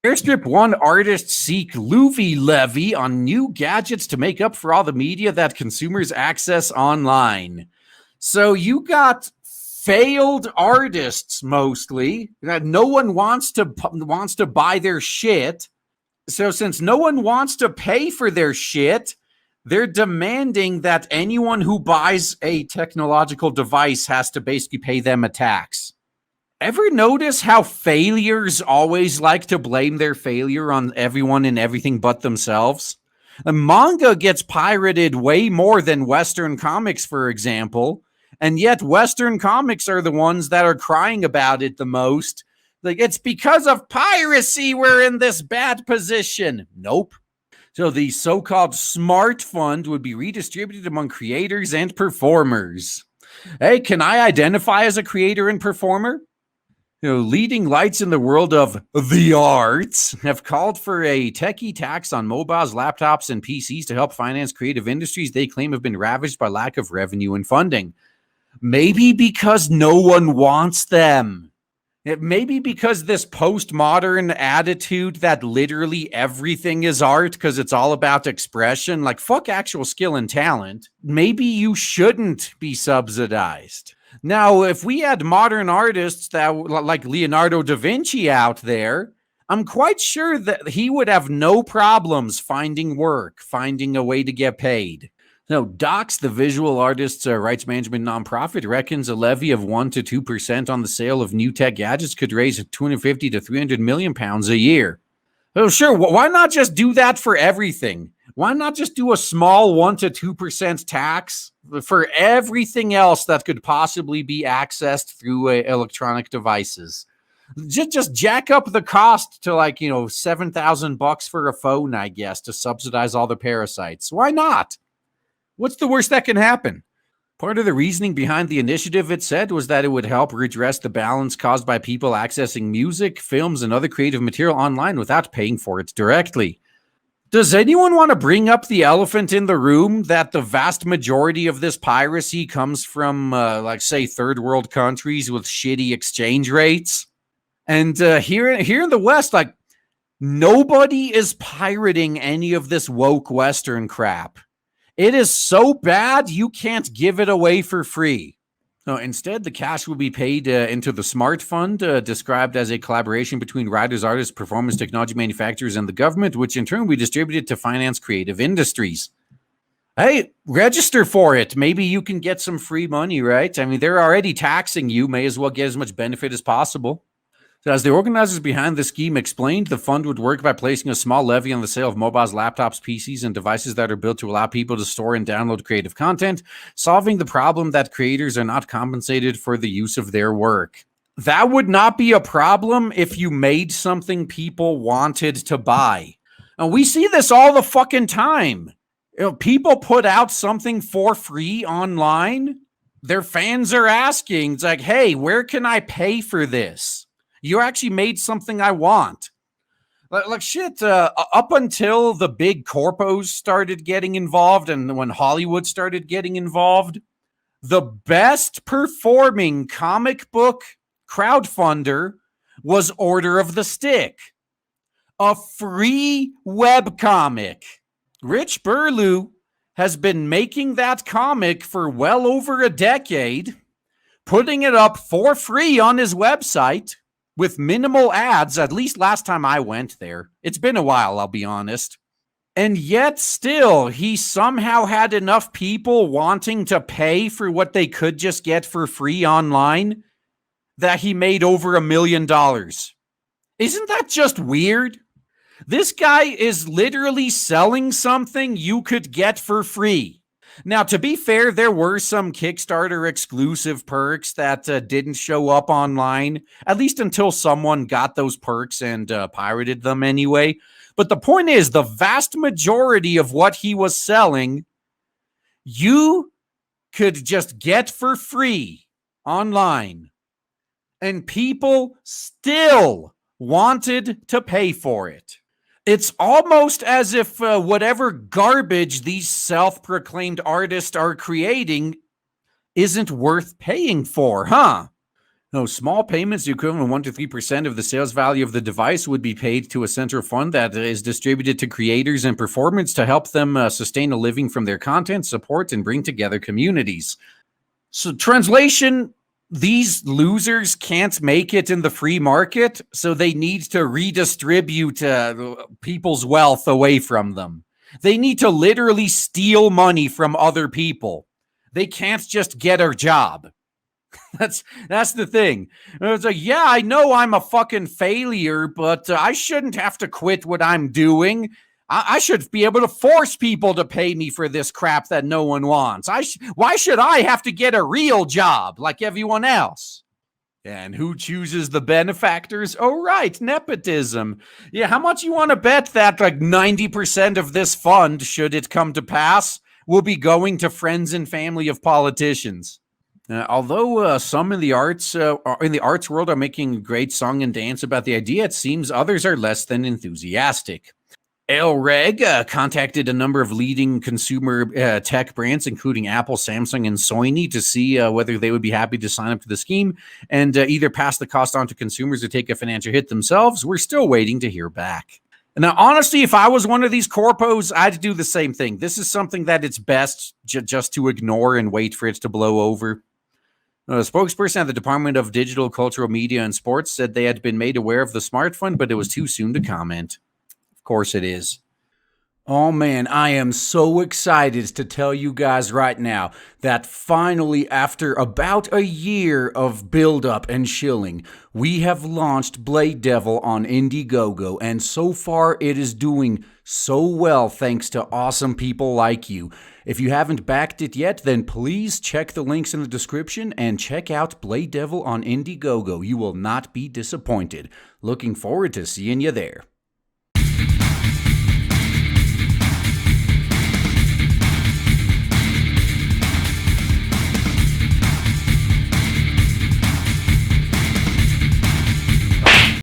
Airstrip 1 artists seek Louis levy on new gadgets to make up for all the media that consumers access online. So you got failed artists mostly that no one wants to buy their shit. So since no one wants to pay for their shit, they're demanding that anyone who buys a technological device has to basically pay them a tax. Ever notice how failures always like to blame their failure on everyone and everything but themselves? The manga gets pirated way more than Western comics, for example, and yet Western comics are the ones that are crying about it the most. Like, it's because of piracy we're in this bad position. Nope. So the so-called smart fund would be redistributed among creators and performers. Hey, can I identify as a creator and performer? Leading lights in the world of the arts have called for a techie tax on mobiles, laptops, and PCs to help finance creative industries they claim have been ravaged by lack of revenue and funding. Maybe because no one wants them. Maybe because this postmodern attitude that literally everything is art because it's all about expression, like fuck actual skill and talent. Maybe you shouldn't be subsidized. Now, if we had modern artists that like Leonardo da Vinci out there, I'm quite sure that he would have no problems finding work, finding a way to get paid. So Docs, the visual artists' rights management nonprofit, reckons a levy of 1 to 2% on the sale of new tech gadgets could raise 250 to 300 million pounds a year. Oh, sure. Why not just do that for everything? Why not just do a small 1 to 2% tax for everything else that could possibly be accessed through electronic devices? Just jack up the cost to $7,000 for a phone, I guess, to subsidize all the parasites. Why not? What's the worst that can happen? Part of the reasoning behind the initiative, it said, was that it would help redress the balance caused by people accessing music, films, and other creative material online without paying for it directly. Does anyone want to bring up the elephant in the room that the vast majority of this piracy comes from, say, third world countries with shitty exchange rates? And here in the West, nobody is pirating any of this woke Western crap. It is so bad you can't give it away for free. No, instead, the cash will be paid into the Smart Fund, described as a collaboration between writers, artists, performance technology manufacturers, and the government, which in turn will be distributed to finance creative industries. Hey, register for it. Maybe you can get some free money, right? I mean, they're already taxing you. May as well get as much benefit as possible. So as the organizers behind the scheme explained, the fund would work by placing a small levy on the sale of mobiles, laptops, PCs, and devices that are built to allow people to store and download creative content, solving the problem that creators are not compensated for the use of their work. That would not be a problem if you made something people wanted to buy. And we see this all the fucking time. People put out something for free online. Their fans are asking, it's like, hey, where can I pay for this? You actually made something I want. Like shit, up until the big corpos started getting involved and when Hollywood started getting involved, the best performing comic book crowdfunder was Order of the Stick, a free webcomic. Rich Burlew has been making that comic for well over a decade, putting it up for free on his website, with minimal ads, at least last time I went there. It's been a while, I'll be honest. And yet still, he somehow had enough people wanting to pay for what they could just get for free online that he made over $1 million. Isn't that just weird? This guy is literally selling something you could get for free. Now, to be fair, there were some Kickstarter exclusive perks that didn't show up online, at least until someone got those perks and pirated them anyway. But the point is, the vast majority of what he was selling, you could just get for free online. And people still wanted to pay for it. It's almost as if whatever garbage these self-proclaimed artists are creating isn't worth paying for, huh? No, small payments, the equivalent of 1 to 3% of the sales value of the device, would be paid to a central fund that is distributed to creators and performers to help them sustain a living from their content, support, and bring together communities. So, translation, these losers can't make it in the free market, so they need to redistribute people's wealth away from them. They need to literally steal money from other people. They can't just get a job. That's the thing. It's like, yeah, I know I'm a fucking failure, but I shouldn't have to quit what I'm doing. I should be able to force people to pay me for this crap that no one wants. Why should I have to get a real job like everyone else? And who chooses the benefactors? Oh, right, nepotism. Yeah, how much you want to bet that like 90% of this fund, should it come to pass, will be going to friends and family of politicians? Although some in the arts world are making great song and dance about the idea, it seems others are less than enthusiastic. El Reg contacted a number of leading consumer tech brands, including Apple, Samsung, and Sony, to see whether they would be happy to sign up to the scheme and either pass the cost on to consumers or take a financial hit themselves. We're still waiting to hear back. Now, honestly, if I was one of these corpos, I'd do the same thing. This is something that it's best just to ignore and wait for it to blow over. A spokesperson at the Department of Digital, Cultural Media, and Sports said they had been made aware of the smart fund, but it was too soon to comment. Of course it is. Oh man, I am so excited to tell you guys right now that finally, after about a year of build-up and shilling, we have launched Blade Devil on Indiegogo, and so far it is doing so well thanks to awesome people like you. If you haven't backed it yet, then please check the links in the description and check out Blade Devil on Indiegogo. You will not be disappointed. Looking forward to seeing you there.